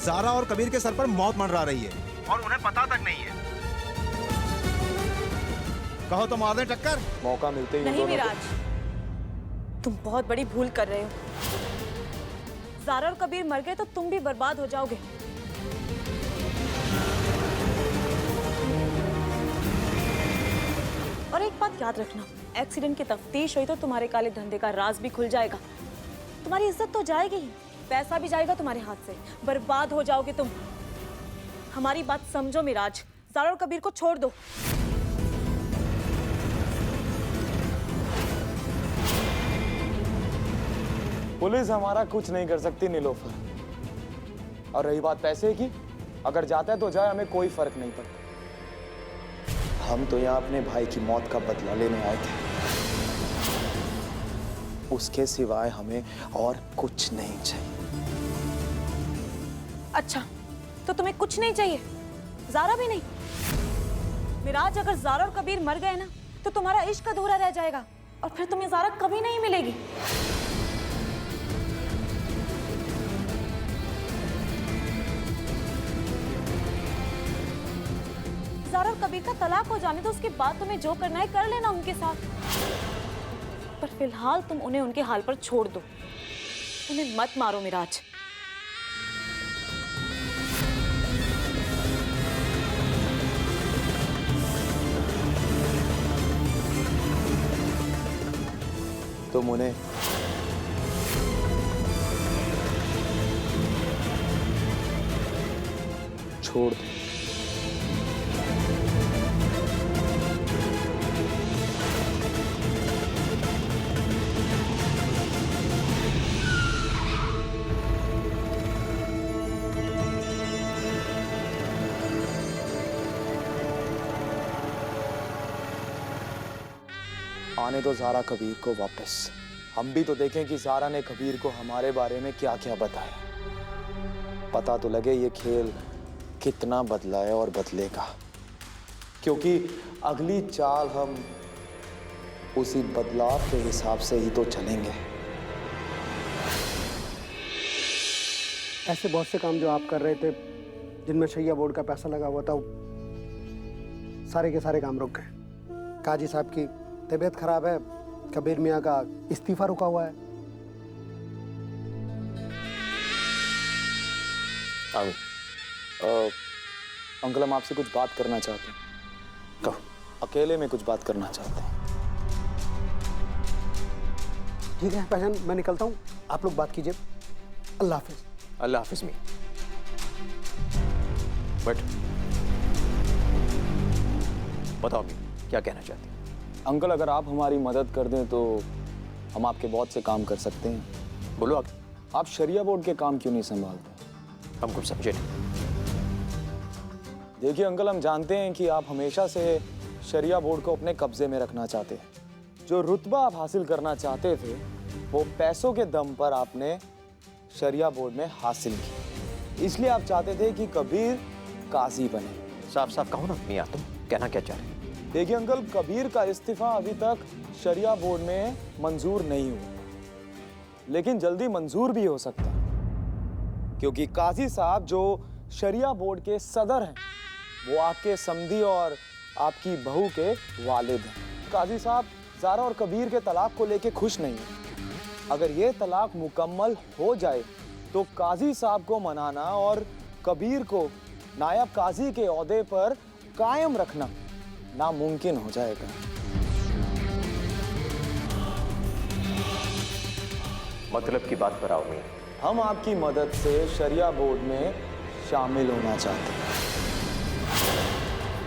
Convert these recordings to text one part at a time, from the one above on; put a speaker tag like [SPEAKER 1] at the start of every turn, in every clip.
[SPEAKER 1] ज़ारा और कबीर के सर पर मौत मंडरा रही है और उन्हें पता तक नहीं है। कहो तो मार दें टक्कर।
[SPEAKER 2] मौका मिलते ही
[SPEAKER 3] नहीं मिराज, तुम बहुत बड़ी भूल कर रहे हो। ज़ारा और कबीर मर गए तो तुम भी बर्बाद हो जाओगे। और एक बात याद रखना, एक्सीडेंट की तफ्तीश हुई तो तुम्हारे काले धंधे का राज भी खुल जाएगा। तुम्हारी इज्जत तो जाएगी ही, पैसा भी जाएगा तुम्हारे हाथ से, बर्बाद हो जाओगे तुम। हमारी बात समझो मिराज, ज़ारा और कबीर को छोड़ दो।
[SPEAKER 2] पुलिस हमारा कुछ नहीं कर सकती नीलोफर। और रही बात पैसे की, अगर जाता है तो जाए, हमें कोई फर्क नहीं पड़ता। हम तो यहाँ अपने भाई की मौत का बदला लेने आए थे, उसके सिवाय हमें और कुछ नहीं चाहिए।
[SPEAKER 3] अच्छा, तो तुम्हें कुछ नहीं चाहिए? ज़ारा भी नहीं? मिराज, अगर ज़ारा और कबीर मर गए ना तो तुम्हारा इश्क अधूरा रह जाएगा और फिर तुम्हें ज़ारा कभी नहीं मिलेगी। ज़ारा और कबीर का तलाक हो जाने तो उसके बाद तुम्हें जो करना है कर लेना उनके साथ, पर फिलहाल तुम उन्हें उनके हाल पर छोड़ दो। उन्हें मत मारो मिराज।
[SPEAKER 2] तुम उन्हें छोड़ दो। आने दो ज़ारा कबीर को वापस। हम भी तो देखें कि ज़ारा ने कबीर को हमारे बारे में क्या क्या बताया। पता तो लगे ये खेल कितना बदला है और बदलेगा, क्योंकि अगली चाल हम उसी बदलाव के हिसाब से ही तो चलेंगे।
[SPEAKER 4] ऐसे बहुत से काम जो आप कर रहे थे जिनमें शैया बोर्ड का पैसा लगा हुआ था, सारे के सारे काम रुक गए। काजी साहब की तबीयत खराब है, कबीर मियाँ का इस्तीफा रुका हुआ है।
[SPEAKER 2] अंकल, हम आपसे कुछ बात करना चाहते हैं। कहो। अकेले में कुछ बात करना चाहते हैं।
[SPEAKER 4] ठीक है भाईजान, मैं निकलता हूँ, आप लोग बात कीजिए। अल्लाह हाफिज।
[SPEAKER 5] अल्लाह हाफिज मी। बट बताओ मी, क्या कहना चाहते हैं?
[SPEAKER 2] अंकल, अगर आप हमारी मदद कर दें तो हम आपके बहुत से काम कर सकते हैं।
[SPEAKER 5] बोलो।
[SPEAKER 2] आप शरिया बोर्ड के काम क्यों नहीं संभालते?
[SPEAKER 5] हम कुछ समझे नहीं।
[SPEAKER 2] देखिए अंकल, हम जानते हैं कि आप हमेशा से शरिया बोर्ड को अपने कब्जे में रखना चाहते हैं। जो रुतबा आप हासिल करना चाहते थे वो पैसों के दम पर आपने शरिया बोर्ड में हासिल की। इसलिए आप चाहते थे कि कबीर काजी बने।
[SPEAKER 5] साफ साफ कहो ना मियाँ, तुम कहना क्या चाह रहे हैं?
[SPEAKER 2] देखिए अंकल, कबीर का इस्तीफा अभी तक शरिया बोर्ड में मंजूर नहीं हुआ, लेकिन जल्दी मंजूर भी हो सकता है, क्योंकि काजी साहब जो शरिया बोर्ड के सदर हैं वो आपके समधी और आपकी बहू के वालिद हैं। काजी साहब ज़ारा और कबीर के तलाक को लेके खुश नहीं हैं। अगर ये तलाक मुकम्मल हो जाए तो काजी साहब को मनाना और कबीर को नायब काजी के ओहदे पर कायम रखना नामुमकिन हो जाएगा।
[SPEAKER 5] मतलब की बात पर आओ मियाँ।
[SPEAKER 2] हम आपकी मदद से शरिया बोर्ड में शामिल होना चाहते हैं।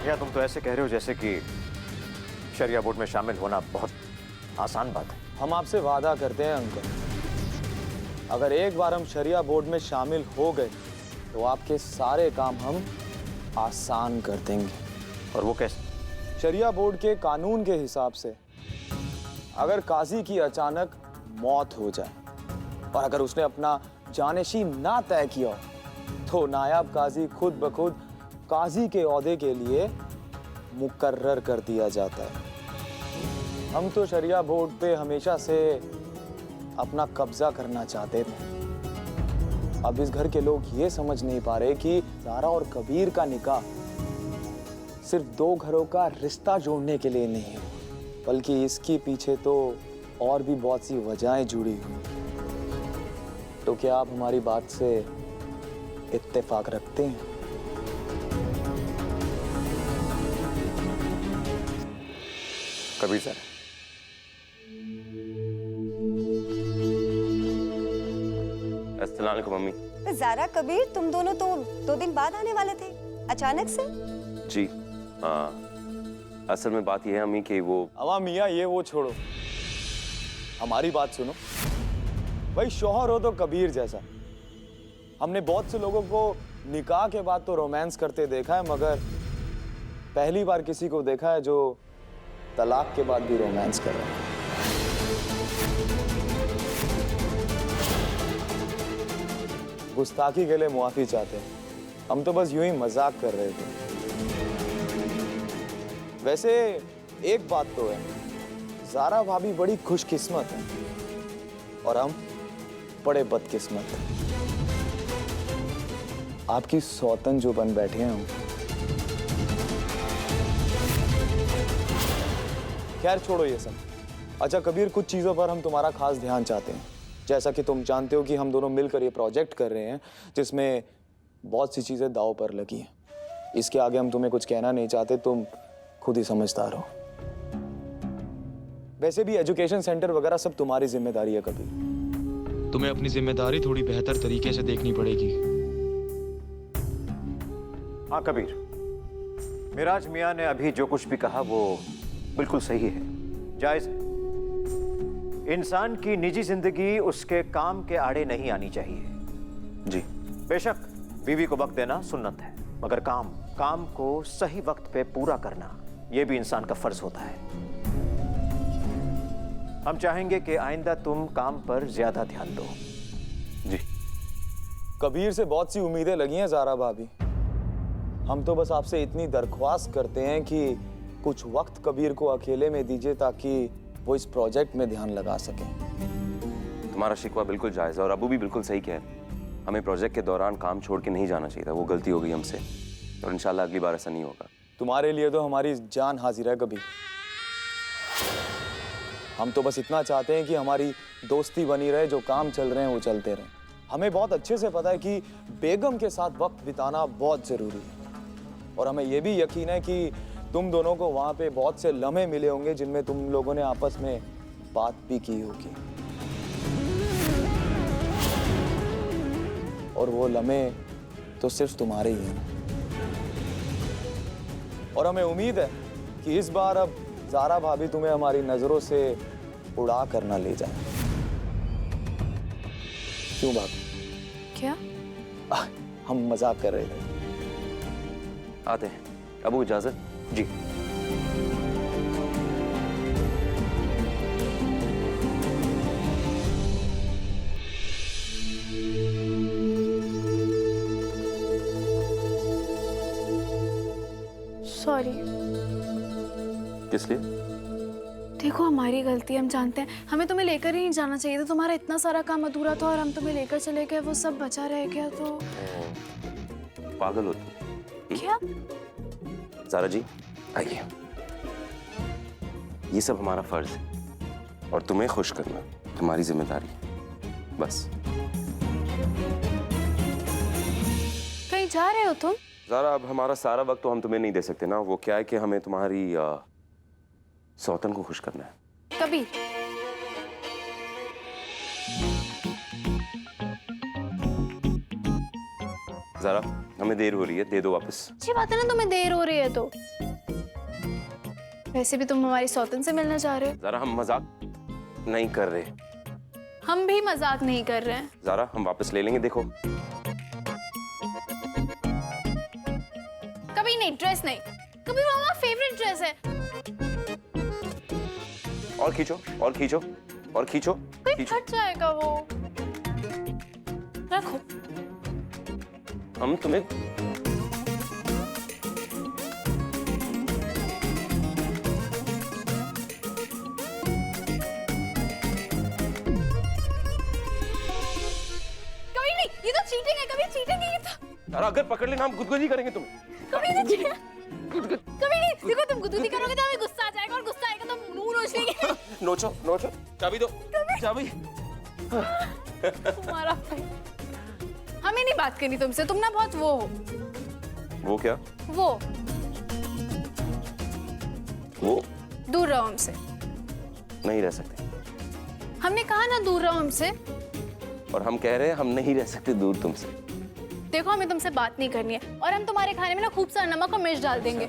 [SPEAKER 5] या तुम तो ऐसे कह रहे हो जैसे कि शरिया बोर्ड में शामिल होना बहुत आसान बात है।
[SPEAKER 2] हम आपसे वादा करते हैं अंकल, अगर एक बार हम शरिया बोर्ड में शामिल हो गए तो आपके सारे काम हम आसान कर देंगे।
[SPEAKER 5] और वो कैसे?
[SPEAKER 2] शरिया बोर्ड के कानून के हिसाब से अगर काजी की अचानक मौत हो जाए और अगर उसने अपना जानशी ना तय किया तो नायब काजी खुद ब खुद काजी के ओहदे के लिए मुकर्रर कर दिया जाता है। हम तो शरिया बोर्ड पे हमेशा से अपना कब्जा करना चाहते थे, अब इस घर के लोग ये समझ नहीं पा रहे कि ज़ारा और कबीर का निकाह सिर्फ दो घरों का रिश्ता जोड़ने के लिए नहीं है, बल्कि इसके पीछे तो और भी बहुत सी वजहें जुड़ी हुई। तो क्या आप हमारी बात से इत्तेफाक रखते हैं?
[SPEAKER 5] कबीर सर, अस्सलाम वालेकुम मम्मी।
[SPEAKER 6] ज़ारा कबीर, तुम दोनों तो 2 दिन बाद आने वाले थे, अचानक से।
[SPEAKER 5] जी असल में बात यह है अम्मी कि वो
[SPEAKER 2] अवा मियाँ, ये वो छोड़ो, हमारी बात सुनो। भाई शौहर हो तो कबीर जैसा। हमने बहुत से लोगों को निकाह के बाद तो रोमांस करते देखा है, मगर पहली बार किसी को देखा है जो तलाक के बाद भी रोमांस कर रहा है। गुस्ताखी के लिए मुआफी चाहते हैं, हम तो बस यूं ही मजाक कर रहे थे। वैसे एक बात तो है, ज़ारा भाभी बड़ी खुशकिस्मत है और हम बड़े बदकिस्मत हैं। आपकी सौतन जो बन बैठे हैं हम। खैर छोड़ो ये सब। अच्छा कबीर, कुछ चीज़ों पर हम तुम्हारा खास ध्यान चाहते हैं। जैसा कि तुम जानते हो कि हम दोनों मिलकर ये प्रोजेक्ट कर रहे हैं जिसमें बहुत सी चीज़ें दांव पर लगी हैं। इसके आगे हम तुम्हें कुछ कहना नहीं चाहते, तुम खुद ही समझदार हो। वैसे भी एजुकेशन सेंटर वगैरह सब तुम्हारी जिम्मेदारी है कबीर।
[SPEAKER 7] तुम्हें अपनी जिम्मेदारी थोड़ी बेहतर तरीके से देखनी पड़ेगी।
[SPEAKER 5] हाँ कबीर, मिराज मियाँ ने अभी जो कुछ भी कहा वो बिल्कुल सही है, जायज है। इंसान की निजी जिंदगी उसके काम के आड़े नहीं आनी चाहिए। जी बेशक बीवी को वक्त देना सुन्नत है, मगर काम को सही वक्त पे पूरा करना यह भी इंसान का फर्ज होता है। हम चाहेंगे कि आइंदा तुम काम पर ज्यादा ध्यान दो। जी
[SPEAKER 2] कबीर से बहुत सी उम्मीदें लगी हैं ज़ारा भाभी। हम तो बस आपसे इतनी दरख्वास्त करते हैं कि कुछ वक्त कबीर को अकेले में दीजिए ताकि वो इस प्रोजेक्ट में ध्यान लगा सके।
[SPEAKER 8] तुम्हारा शिकवा बिल्कुल जायज़ है और अबू भी बिल्कुल सही कह रहे हैं। हमें प्रोजेक्ट के दौरान काम छोड़ के नहीं जाना चाहिए था, वो गलती हो गई हमसे और इंशाल्लाह अगली बार ऐसा नहीं होगा।
[SPEAKER 2] तुम्हारे लिए तो हमारी जान हाजिर है कबीर। हम तो बस इतना चाहते हैं कि हमारी दोस्ती बनी रहे, जो काम चल रहे हैं वो चलते रहें। हमें बहुत अच्छे से पता है कि बेगम के साथ वक्त बिताना बहुत ज़रूरी है और हमें ये भी यकीन है कि तुम दोनों को वहाँ पे बहुत से लम्हे मिले होंगे जिनमें तुम लोगों ने आपस में बात भी की होगी और वो लम्हे तो सिर्फ तुम्हारे ही हैं। और हमें उम्मीद है कि इस बार अब ज़ारा भाभी तुम्हें हमारी नज़रों से उड़ा कर ना ले जाए। क्यों भाभी?
[SPEAKER 3] क्या?
[SPEAKER 2] हम मजाक कर रहे थे।
[SPEAKER 8] आते हैं अबू, इजाजत। जी
[SPEAKER 9] सॉरी।
[SPEAKER 8] किस लिए?
[SPEAKER 9] देखो हमारी गलती, हम जानते हैं। हमें तुम्हें लेकर ही नहीं जाना चाहिए था। तुम्हारा इतना सारा काम अधूरा था और हम तुम्हें लेकर चले गए, वो सब बचा रह गया तो।
[SPEAKER 8] पागल हो तुम।
[SPEAKER 9] क्या?
[SPEAKER 8] ज़ारा जी आइए, ये सब हमारा फर्ज है और तुम्हें खुश करना तुम्हारी जिम्मेदारी है, बस।
[SPEAKER 9] कहीं जा रहे हो तुम?
[SPEAKER 8] ज़ारा, अब हमारा सारा वक्त तो हम तुम्हें नहीं दे सकते ना। वो क्या है कि हमें तुम्हारी सौतन को खुश करना है।
[SPEAKER 9] कभी
[SPEAKER 8] ज़ारा, हमें देर हो रही है, दे दो वापस।
[SPEAKER 9] अच्छी बात है ना, तुम्हें देर हो रही है तो। वैसे भी तुम हमारी सौतन से मिलने जा रहे हो।
[SPEAKER 8] ज़ारा, हम मजाक नहीं कर रहे।
[SPEAKER 9] हम भी मजाक नहीं कर रहे हैं।
[SPEAKER 8] ज़ारा, हम वापस ले लेंगे। देखो
[SPEAKER 9] कभी नहीं, ड्रेस नहीं। कभी वो हमारा फेवरेट ड्रेस है।
[SPEAKER 8] और खींचो और खींचो और खींचो
[SPEAKER 9] कोई
[SPEAKER 8] खींचो।
[SPEAKER 9] फट जाएगा वो। रखो।
[SPEAKER 8] हम तुम्हें
[SPEAKER 9] कोई नहीं, ये तो
[SPEAKER 8] ज़ारा अगर पकड़ लेना हम गुदगुदी करेंगे तुम्हें।
[SPEAKER 9] कभी नहीं देखो, तुम गुदगुदी करोगे तो हमें गुस्सा आ जाएगा, और गुस्सा आएगा तो हम मुंह नोच लेंगे।
[SPEAKER 8] नोचो नोचो, चाबी दो, चाबी।
[SPEAKER 9] तुम्हारा भाई, हमें नहीं बात करनी तुमसे, तुम ना बहुत वो हो।
[SPEAKER 8] वो क्या?
[SPEAKER 9] वो दूर रहो हमसे।
[SPEAKER 8] नहीं रह सकते।
[SPEAKER 9] हमने कहा ना दूर रहो हमसे।
[SPEAKER 8] और हम कह रहे हैं हम नहीं रह सकते दूर तुमसे।
[SPEAKER 9] देखो हमें तुमसे बात नहीं करनी है, और हम तुम्हारे खाने में ना खूब सारा नमक और मिर्च डाल देंगे।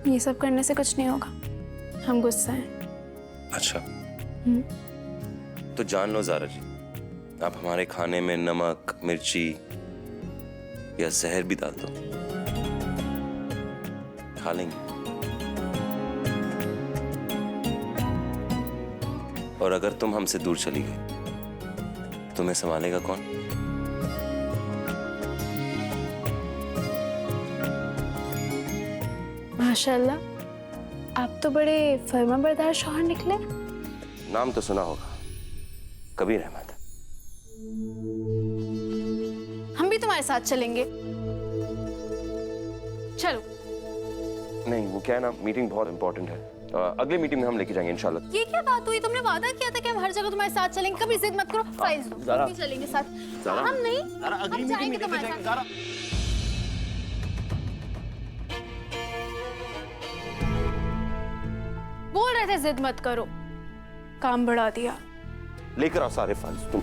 [SPEAKER 9] ये सब करने से कुछ नहीं होगा, हम गुस्सा हैं।
[SPEAKER 8] अच्छा, तो जान लो ज़ारा जी, आप हमारे खाने में नमक, मिर्ची या जहर भी डाल दो, खा लेंगे। और अगर तुम हमसे दूर चली गई, तुम्हें संभालेगा कौन?
[SPEAKER 9] माशाल्लाह, आप तो बड़े फर्माबरदार शौहर निकले।
[SPEAKER 8] नाम तो सुना होगा, कबीर अहमद।
[SPEAKER 9] हम भी तुम्हारे साथ चलेंगे। चलो।
[SPEAKER 8] नहीं, वो क्या है ना, मीटिंग बहुत इंपॉर्टेंट है। अगले मीटिंग में हम लेके जाएंगे इंशाल्लाह।
[SPEAKER 9] ये क्या बात हुई? तुमने वादा किया था कि हम हर जगह तुम्हारे साथ चलेंगे। कभी जिद मत करो, फाइल्स दो, हम भी चलेंगे साथ। हम नहीं, हम जाएंगे तुम्हारे साथ। बोल रहे थे जिद मत करो, काम बढ़ा दिया।
[SPEAKER 8] लेकर आओ सारे फाइल्स तुम।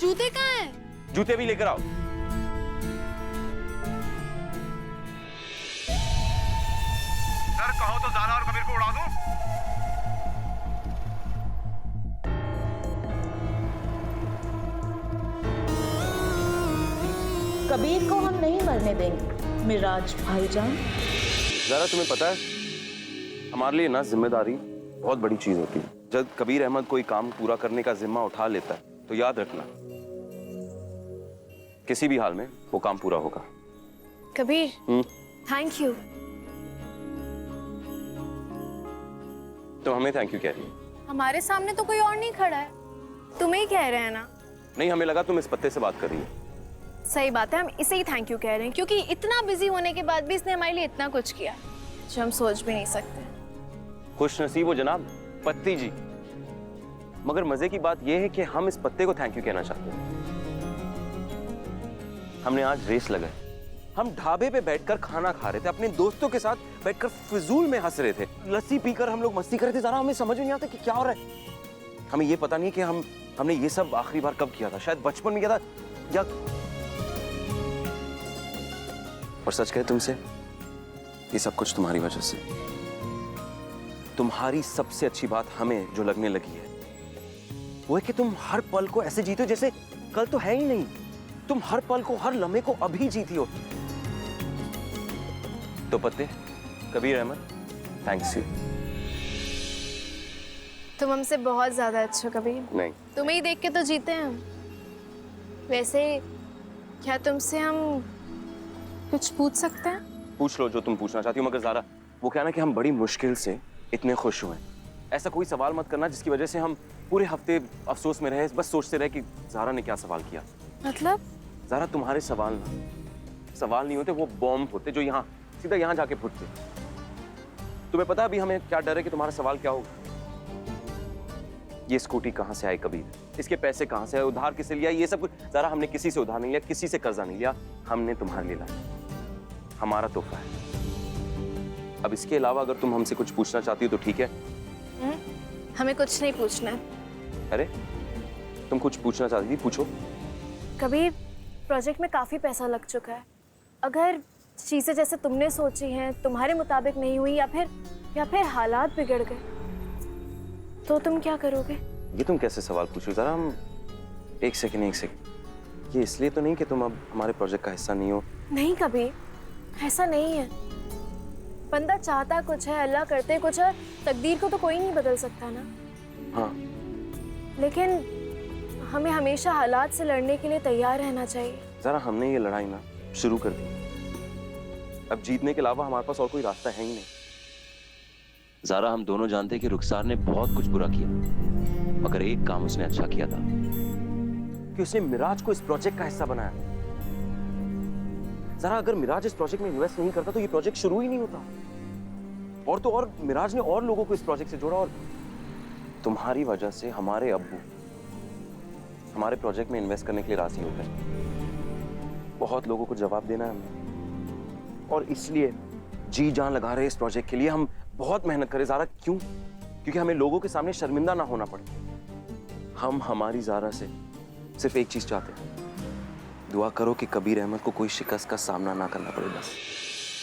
[SPEAKER 9] जूते कहाँ हैं?
[SPEAKER 8] जूते भी लेकर आओ।
[SPEAKER 1] सर कहो तो ज़ारा और कबीर को उड़ा दूं?
[SPEAKER 3] कबीर को हम नहीं मरने देंगे मिराज भाईजान।
[SPEAKER 8] ज़ारा, तुम्हें पता है हमारे लिए ना जिम्मेदारी बहुत बड़ी चीज होती है। जब कबीर अहमद कोई काम पूरा करने का जिम्मा उठा लेता है तो याद रखना किसी भी हाल में वो काम पूरा होगा।
[SPEAKER 9] Kabir, thank you.
[SPEAKER 8] तो हमें थैंक यू कह रही है?
[SPEAKER 9] हमारे सामने तो कोई और नहीं खड़ा है, तुम्हें ही कह रहे हैं ना।
[SPEAKER 8] नहीं, हमें लगा तुम इस पत्ते से बात कर रही हो।
[SPEAKER 9] सही बात है, हम इसे ही थैंक यू कह रहे हैं, क्योंकि इतना बिजी होने के बाद भी इसने हमारे लिए इतना कुछ किया जो हम सोच भी नहीं सकते।
[SPEAKER 8] खुश नसीब हो जनाब पत्ती जी। मगर मजे की बात यह है कि हम इस पत्ते को थैंक यू कहना चाहते हैं। हमने आज रेस लगाई, हम ढाबे पे बैठकर खाना खा रहे थे, अपने दोस्तों के साथ बैठकर फिजूल में हंस रहे थे, लस्सी पीकर हम लोग मस्ती कर रहे थे। जरा हमें समझ नहीं आता कि क्या हो रहा है। हमें ये पता नहीं कि हमने ये सब आखिरी बार कब किया था, शायद बचपन में किया था या। और सच कहे तुमसे, ये सब कुछ तुम्हारी वजह से। तुम्हारी सबसे अच्छी बात हमें जो लगने लगी है वो है कि तुम हर पल को ऐसे जीते हो जैसे कल तो है ही नहीं। तुम हर पल को, हर लम्हे को अभी जीती हो। तो पत्ते, कबीर अहमद, थैंक्स यू।
[SPEAKER 9] तुम हमसे बहुत ज्यादा अच्छे हो कबीर।
[SPEAKER 8] नहीं,
[SPEAKER 9] तुम्हें ही देख के तो जीते हैं हम। वैसे क्या तुमसे हम कुछ पूछ सकते हैं?
[SPEAKER 8] पूछ लो जो तुम पूछना चाहती हो, मगर ज़ारा वो क्या ना कि हम बड़ी मुश्किल से इतने खुश हुए। ऐसा कोई सवाल मत करना जिसकी वजह से हम पूरे हफ्ते अफसोस में रहे, बस सोचते रहे कि ज़ारा ने क्या सवाल किया।
[SPEAKER 9] मतलब?
[SPEAKER 8] ज़ारा, तुम्हारे सवाल ना सवाल नहीं होते, वो बॉम्ब होते जो यहाँ सीधा यहाँ जाके फूटते। तुम्हें पता अभी हमें क्या डर है कि तुम्हारा सवाल क्या होगा? ये स्कूटी कहाँ से आई कबीर? इसके पैसे कहाँ से आए? उधार किसे लिया? ये सब कुछ। ज़ारा, हमने किसी से उधार नहीं लिया, किसी से कर्जा नहीं लिया, हमने तुम्हारे लिए लाया, हमारा तोहफा है। अब इसके अलावा अगर तुम हमसे कुछ पूछना चाहती हो तो ठीक है।
[SPEAKER 9] हमें कुछ नहीं पूछना है।
[SPEAKER 8] अरे तुम कुछ पूछना चाहती थी, पूछो।
[SPEAKER 9] कबीर, प्रोजेक्ट में काफी पैसा लग चुका है। अगर चीजें जैसे तुमने सोची हैं तुम्हारे मुताबिक नहीं हुई, या फिर हालात बिगड़ गए, तो तुम क्या करोगे?
[SPEAKER 8] ये तुम कैसे सवाल पूछ रहे हो? जरा हम एक सेकंड। ये इसलिए तो नहीं कि तुम अब हमारे प्रोजेक्ट का हिस्सा नहीं हो।
[SPEAKER 9] नहीं कबीर, ऐसा नहीं है। बंदा चाहता कुछ है, अल्लाह करते कुछ है। तकदीर को तो कोई नहीं बदल सकता ना।
[SPEAKER 8] हाँ,
[SPEAKER 9] लेकिन हमें हमेशा हालात से लड़ने के लिए तैयार रहना चाहिए।
[SPEAKER 8] जरा हमने ये लड़ाई ना शुरू कर दी, अब जीतने के अलावा हमारे पास और कोई रास्ता है ही नहीं।
[SPEAKER 10] ज़ारा, हम दोनों जानते हैं कि रुखसार ने बहुत कुछ बुरा किया, मगर एक काम उसने अच्छा किया था
[SPEAKER 8] कि उसने मिराज को इस प्रोजेक्ट का हिस्सा बनाया। जरा अगर मिराज इस प्रोजेक्ट में इन्वेस्ट नहीं करता तो ये प्रोजेक्ट शुरू ही नहीं होता। और तो और मिराज ने और लोगों को इस प्रोजेक्ट से जोड़ा, और तुम्हारी वजह से हमारे अब्बू हमारे प्रोजेक्ट में इन्वेस्ट करने के लिए राजी हो गए। बहुत लोगों को जवाब देना है हमें, और इसलिए जी जान लगा रहे इस प्रोजेक्ट के लिए। हम बहुत मेहनत करें ज़ारा, क्यों? क्योंकि हमें लोगों के सामने शर्मिंदा ना होना पड़े। हम हमारी ज़ारा से सिर्फ एक चीज चाहते हैं, दुआ करो कि कबीर अहमद को कोई शिकस्त का सामना ना करना पड़े बस।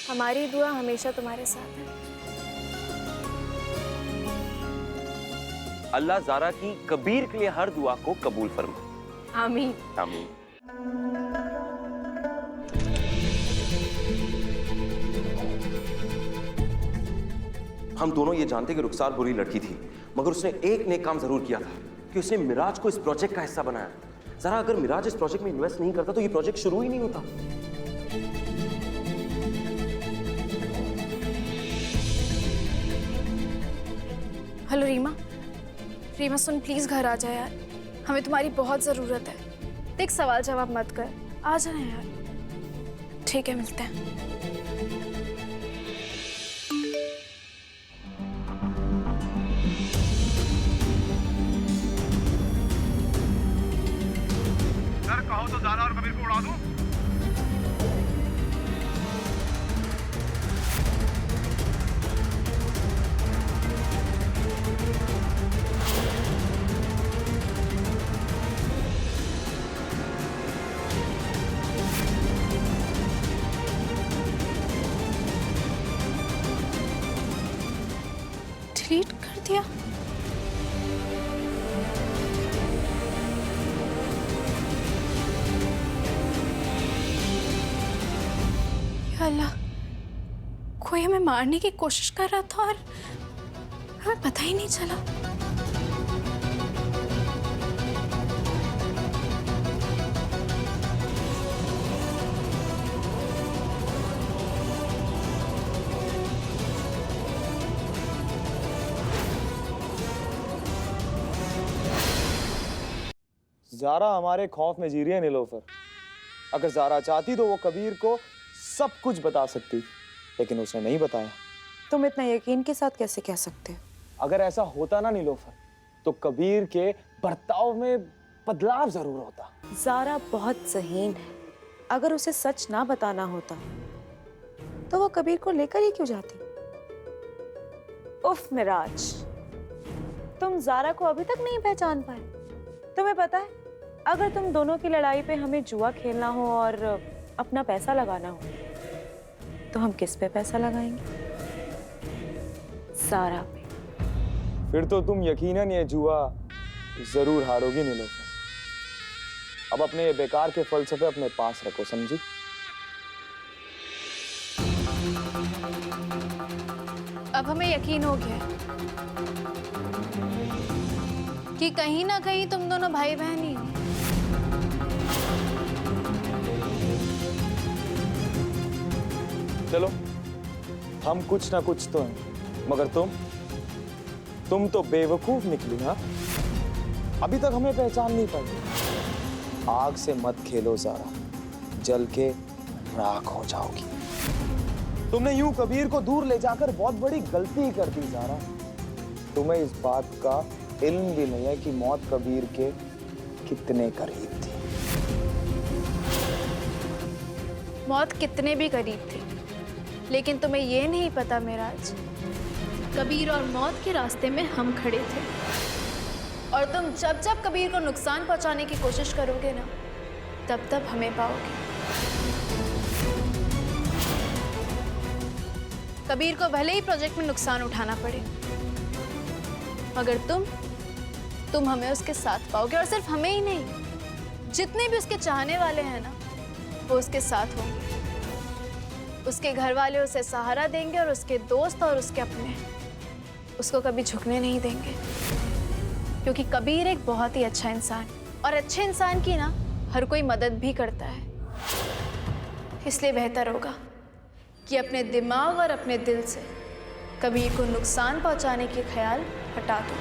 [SPEAKER 9] हमारी दुआ हमेशा तुम्हारे साथ है।
[SPEAKER 8] अल्लाह ज़ारा की कबीर के लिए हर दुआ को कबूल फरमाए।
[SPEAKER 9] आमीन।
[SPEAKER 8] आमीन। हम दोनों ये जानते कि रुखसार बुरी लड़की थी, मगर उसने एक नेक काम जरूर किया था कि उसने मिराज को इस प्रोजेक्ट का हिस्सा बनाया। जरा अगर मिराज इस प्रोजेक्ट में इन्वेस्ट नहीं करता तो ये प्रोजेक्ट शुरू ही नहीं होता।
[SPEAKER 9] हेलो रीमा, रीमा सुन, प्लीज घर आ जा यार, हमें तुम्हारी बहुत जरूरत है। देख, सवाल जवाब मत कर, आ जाना यार। ठीक है, मिलते हैं।
[SPEAKER 1] सर कहो तो ज़ारा और कबीर को उड़ा दूं?
[SPEAKER 9] डिलीट कर दिया? या अल्लाह, कोई हमें मारने की कोशिश कर रहा था और हमें पता ही नहीं चला।
[SPEAKER 2] ज़ारा हमारे खौफ में जी रही है नीलोफर। अगर ज़ारा चाहती तो वो कबीर को सब कुछ बता सकती, लेकिन उसने नहीं बताया।
[SPEAKER 3] तुम इतना यकीन के साथ कैसे कह सकते हो?
[SPEAKER 2] अगर ऐसा होता ना नीलोफर, तो कबीर के बर्ताव में बदलाव जरूर होता।
[SPEAKER 3] ज़ारा बहुत ज़हीन है, अगर उसे सच ना बताना होता तो वो कबीर को लेकर ही क्यों जाती? उफ मिराज, तुम ज़ारा को अभी तक नहीं पहचान पाए। तुम्हें पता है, अगर तुम दोनों की लड़ाई पे हमें जुआ खेलना हो और अपना पैसा लगाना हो तो हम किस पे पैसा लगाएंगे? ज़ारा पे।
[SPEAKER 2] फिर तो तुम यकीनन ये जुआ जरूर हारोगी नीलोफर। अब अपने ये बेकार के फलसफे अपने पास रखो, समझी?
[SPEAKER 9] अब हमें यकीन हो गया है कि कहीं ना कहीं तुम दोनों भाई बहन ही हो।
[SPEAKER 2] चलो, हम कुछ ना कुछ तो हैं, मगर तुम तो बेवकूफ निकली। हाँ, अभी तक हमें पहचान नहीं पाई। आग से मत खेलो ज़ारा, जल के राख हो जाओगी। तुमने यूं कबीर को दूर ले जाकर बहुत बड़ी गलती कर दी ज़ारा। तुम्हें इस बात का इल्म भी नहीं है कि मौत कबीर के कितने करीब थी।
[SPEAKER 9] मौत कितने भी करीब थी, लेकिन तुम्हें ये नहीं पता मिराज, कबीर और मौत के रास्ते में हम खड़े थे। और तुम जब जब कबीर को नुकसान पहुंचाने की कोशिश करोगे ना, तब तब हमें पाओगे। कबीर को भले ही प्रोजेक्ट में नुकसान उठाना पड़े, मगर तुम हमें उसके साथ पाओगे। और सिर्फ हमें ही नहीं, जितने भी उसके चाहने वाले हैं ना, वो उसके साथ होंगे। उसके घर वाले उसे सहारा देंगे और उसके दोस्त और उसके अपने उसको कभी झुकने नहीं देंगे, क्योंकि कबीर एक बहुत ही अच्छा इंसान है। और अच्छे इंसान की ना हर कोई मदद भी करता है। इसलिए बेहतर होगा कि अपने दिमाग और अपने दिल से कबीर को नुकसान पहुंचाने के ख्याल हटा दो।